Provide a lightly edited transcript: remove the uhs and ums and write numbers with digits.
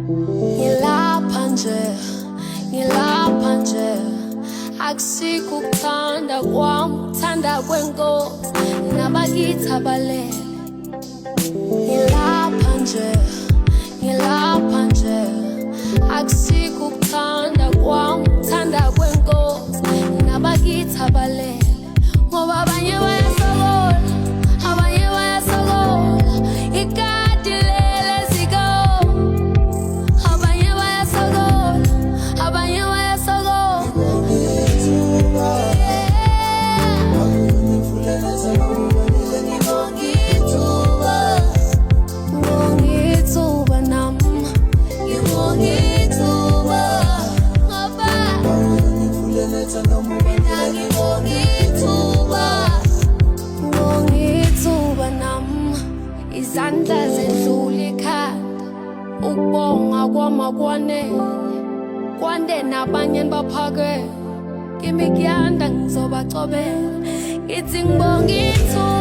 Ngilapha nje akusikho ukuthanda kwami, uthanda kwenkosi nabakithi abalele. Ngilapha nje akusikho ukuthanda kwami, uthanda kwenkosi nabakithi abalele. Ngoba abanye bayasokola, abanye bayasokola, ikati lele ziko. Abanye bayasokola, abanye bayasokola. Ngongithuba nami, ngongithuba ngoba ngongithuba nami, izandla zedlula ikhanda, ukubonga kwami akwanele, kwande nabanye baphakeme, kimi kuyanda ngizobacobela, ngithi ngibonga ithuba.